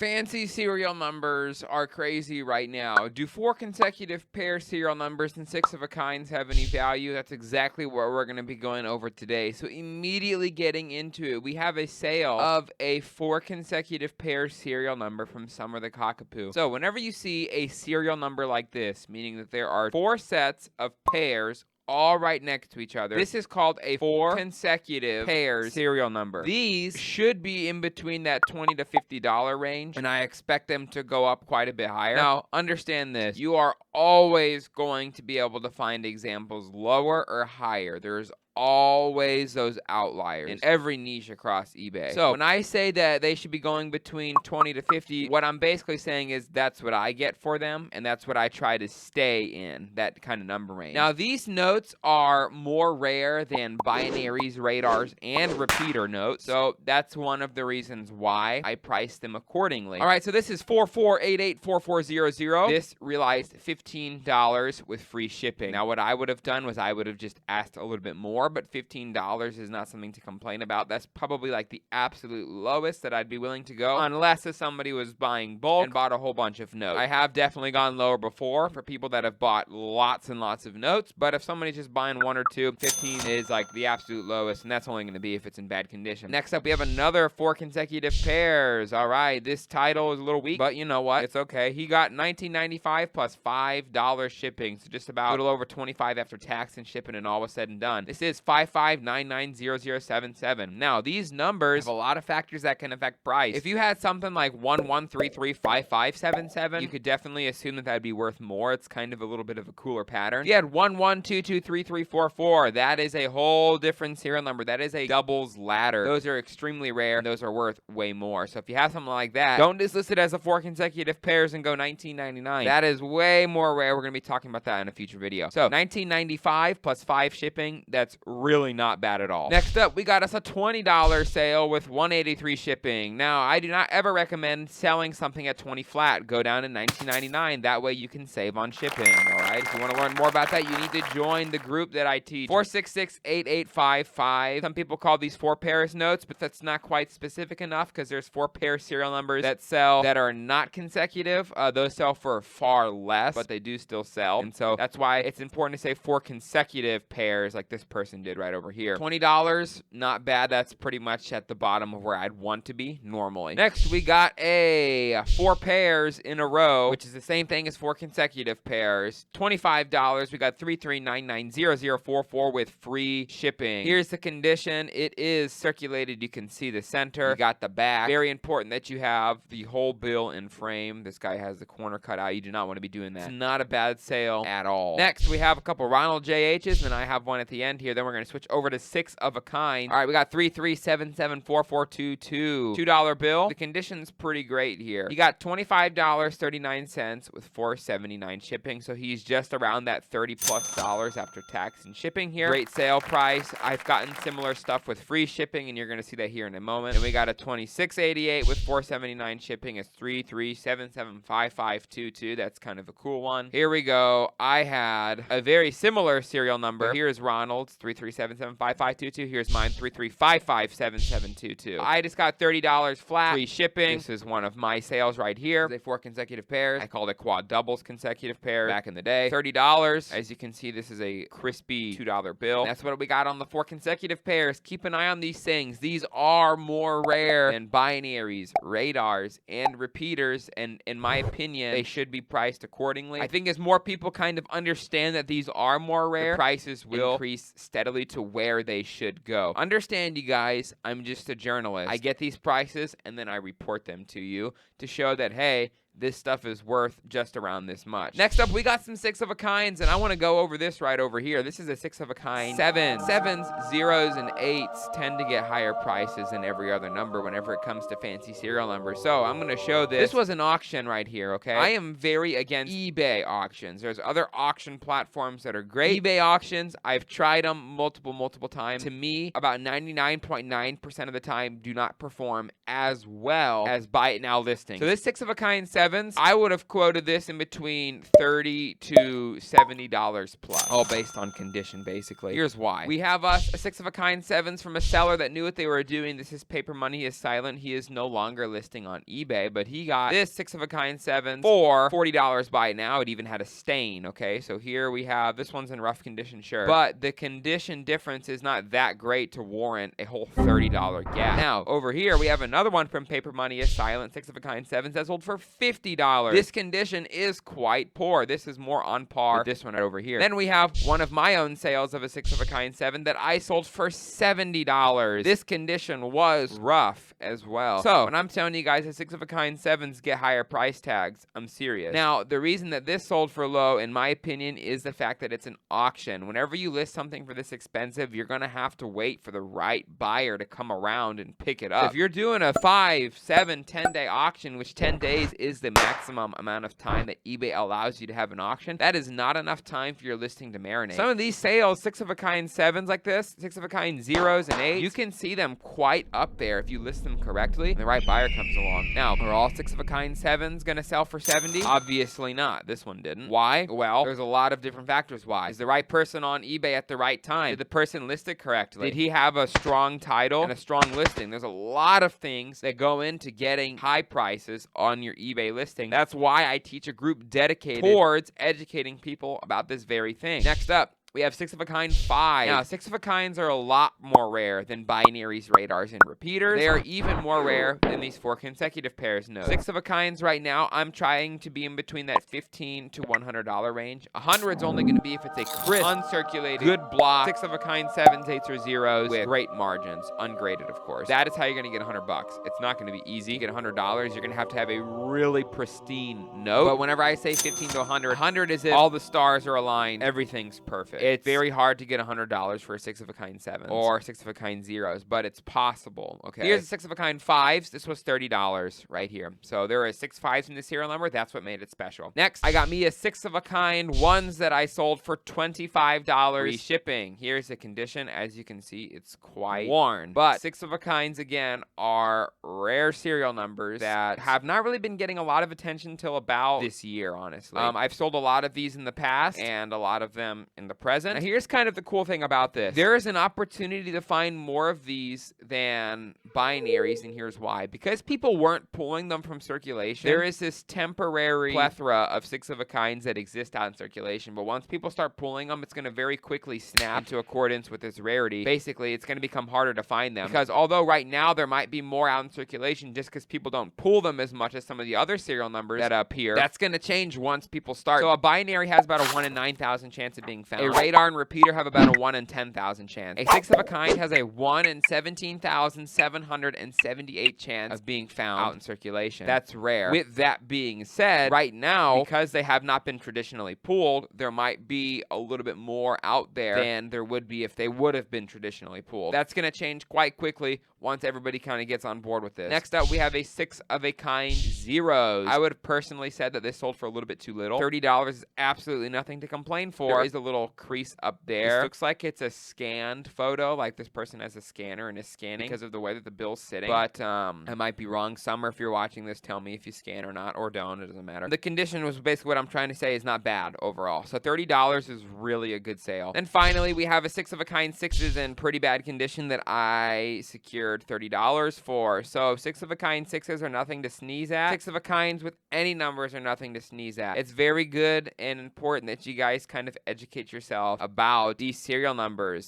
Fancy serial numbers are crazy right now. Do 4 consecutive pair serial numbers and 6 of a kinds have any value? That's exactly what we're going to be going over today. So immediately getting into it, we have a sale of a 4 consecutive pair serial number from Summer the Cockapoo. So whenever you see a serial number like this, meaning that there are 4 sets of pairs all right next to each other, this is called a 4 consecutive pairs serial number. These should be in between that $20 to $50 range, and I expect them to go up quite a bit higher. Now, understand this. You are always going to be able to find examples lower or higher. There's always those outliers in every niche across eBay. So when I say that they should be going between 20 to 50, what I'm basically saying is that's what I get for them, and that's what I try to stay in, that kind of number range. Now, these notes are more rare than binaries, radars, and repeater notes, so that's one of the reasons why I price them accordingly. All right, so this is 44884400. This realized $15 with free shipping. Now, what I would have done was I would have just asked a little bit more, but $15 is not something to complain about. That's probably like the absolute lowest that I'd be willing to go, unless if somebody was buying bulk and bought a whole bunch of notes. I have definitely gone lower before for people that have bought lots and lots of notes, but if somebody's just buying 1 or 2, 15 is like the absolute lowest, and that's only going to be if it's in bad condition. Next up, we have another 4 consecutive pairs. All right, this title is a little weak, but you know what? It's okay. He got $19.95 plus $5 shipping, so just about a little over $25 after tax and shipping and all was said and done. This is 55990077. Now, these numbers have a lot of factors that can affect price. If you had something like 11335577, you could definitely assume that that'd be worth more. It's kind of a little bit of a cooler pattern. If you had 11223344, that is a whole different serial number. That is a doubles ladder. Those are extremely rare. Those are worth way more. So if you have something like that, don't just list it as a 4 consecutive pairs and go $19.99. That is way more rare. We're going to be talking about that in a future video. So $19.95 plus 5 shipping, that's really not bad at all. Next up, we got us a $20 sale with $183 shipping. Now, I do not ever recommend selling something at 20 flat. Go down to $19.99. That way you can save on shipping, all right? If you want to learn more about that, you need to join the group that I teach. 4668855. Some people call these 4 pairs notes, but that's not quite specific enough because there's 4 pair serial numbers that sell that are not consecutive. Those sell for far less, but they do still sell. And so that's why it's important to say 4 consecutive pairs like this person did right over here. $20, not bad. That's pretty much at the bottom of where I'd want to be normally. Next, we got a 4 pairs in a row, which is the same thing as 4 consecutive pairs. $25. We got 33990044 with free shipping. Here's the condition. It is circulated. You can see the center. You got the back. Very important that you have the whole bill in frame. This guy has the corner cut out. You do not want to be doing that. It's not a bad sale at all. Next, we have a couple Ronald JHs, and I have one at the end here. Then we're going to switch over to 6 of a kind. All right, we got 33774422. $2 bill. The condition's pretty great here. He got $25.39 with $4.79 shipping, so he's just around that $30+ after tax and shipping here. Great sale price. I've gotten similar stuff with free shipping, and you're going to see that here in a moment. And we got a $26.88 with $4.79 shipping. It's 33775522. That's kind of a cool one. Here we go. I had a very similar serial number. Here's Ronald's 33775522. Here's mine 33557722. I just got $30 flat, free shipping. This is one of my sales right here. They 4 consecutive pairs. I called it quad doubles consecutive pair back in the day. $30. As you can see, this is a crispy $2 bill. That's what we got on the 4 consecutive pairs. Keep an eye on these things. These are more rare than binaries, radars, and repeaters, and in my opinion, they should be priced accordingly. I think as more people kind of understand that these are more rare, the prices will increase steadily to where they should go. Understand, you guys, I'm just a journalist. I get these prices and then I report them to you to show that, hey, this stuff is worth just around this much. Next up, we got some 6 of a kinds, and I want to go over this right over here. This is a 6 of a kind. 7s, 0s, and 8s tend to get higher prices than every other number whenever it comes to fancy serial numbers. So I'm going to show this. This was an auction right here, okay? I am very against eBay auctions. There's other auction platforms that are great. eBay auctions, I've tried them multiple times. To me, about 99.9% of the time do not perform as well as buy it now listings. So this 6 of a kind 7 sevens, I would have quoted this in between $30 to $70 plus, all based on condition, basically. Here's why. We have us a 6-of-a-kind sevens from a seller that knew what they were doing. This is Paper Money is silent. He is no longer listing on eBay, but he got this 6-of-a-kind sevens for $40 by now. It even had a stain, okay? So here we have, this one's in rough condition, sure, but the condition difference is not that great to warrant a whole $30 gap. Now, over here, we have another one from Paper Money is silent, 6-of-a-kind sevens that sold for $50. This condition is quite poor. This is more on par with this one over here. Then we have one of my own sales of a 6-of-a-kind seven that I sold for $70. This condition was rough as well. So when I'm telling you guys that 6-of-a-kind sevens get higher price tags, I'm serious. Now, the reason that this sold for low, in my opinion, is the fact that it's an auction. Whenever you list something for this expensive, you're going to have to wait for the right buyer to come around and pick it up. So if you're doing a 5, 7, 10-day auction, which 10 days is the maximum amount of time that eBay allows you to have an auction, that is not enough time for your listing to marinate. Some of these sales, 6-of-a-kind sevens like this, 6-of-a-kind zeros and eights, you can see them quite up there if you list them correctly and the right buyer comes along. Now, are all 6-of-a-kind sevens going to sell for $70? Obviously not. This one didn't. Why? Well, there's a lot of different factors why. Is the right person on eBay at the right time? Did the person list it correctly? Did he have a strong title and a strong listing? There's a lot of things that go into getting high prices on your eBay listing. That's why I teach a group dedicated towards educating people about this very thing. Next up, we have 6-of-a-kind 5. Now, 6-of-a-kinds are a lot more rare than binaries, radars, and repeaters. They are even more rare than these 4 consecutive pairs nodes. 6-of-a-kinds right now, I'm trying to be in between that $15 to $100 range. 100's only going to be if it's a crisp, uncirculated, good block, 6-of-a-kind 7s, 8s, or 0s with great margins, ungraded, of course. That is how you're going to get $100. It's not going to be easy to get $100. You're going to have a really pristine note. But whenever I say 15 to 100, 100 is if all the stars are aligned, everything's perfect. It's very hard to get $100 for a 6-of-a-kind 7s or 6-of-a-kind 0s, but it's possible, okay? Here's a 6-of-a-kind 5s. This was $30 right here. So there are 6 5s in the serial number. That's what made it special. Next, I got me a 6-of-a-kind 1s that I sold for $25 free shipping. Here's the condition. As you can see, it's quite worn. But 6-of-a-kinds, again, are rare serial numbers that have not really been getting a lot of attention till about this year, honestly. I've sold a lot of these in the past and a lot of them in the present. Now, here's kind of the cool thing about this. There is an opportunity to find more of these than binaries, and here's why. Because people weren't pulling them from circulation, there is this temporary plethora of 6-of-a-kinds that exist out in circulation, but once people start pulling them, it's going to very quickly snap into accordance with its rarity. Basically, it's going to become harder to find them, because although right now there might be more out in circulation just because people don't pull them as much as some of the other serial numbers that appear, that's going to change once people start. So a binary has about a 1 in 9,000 chance of being found. A radar and repeater have about a 1 in 10,000 chance. A 6-of-a-kind has a 1 in 17,778 chance of being found out in circulation. That's rare. With that being said, right now, because they have not been traditionally pooled, there might be a little bit more out there than there would be if they would have been traditionally pooled. That's going to change quite quickly once everybody kind of gets on board with this. Next up, we have a 6-of-a-kind 0s. I would have personally said that this sold for a little bit too little. $30 is absolutely nothing to complain for. There is a little crease up there. This looks like it's a scanned photo, like this person has a scanner and is scanning because of the way that the bill's sitting. But I might be wrong. Summer, if you're watching this, tell me if you scan or not, or don't. It doesn't matter. The condition was basically what I'm trying to say is not bad overall. So $30 is really a good sale. And finally, we have a 6-of-a-kind 6s in pretty bad condition that I secured $30 for. So 6-of-a-kind 6s are nothing to sneeze at. 6-of-a-kinds with any numbers are nothing to sneeze at. It's very good and important that you guys kind of educate yourself about these serial numbers.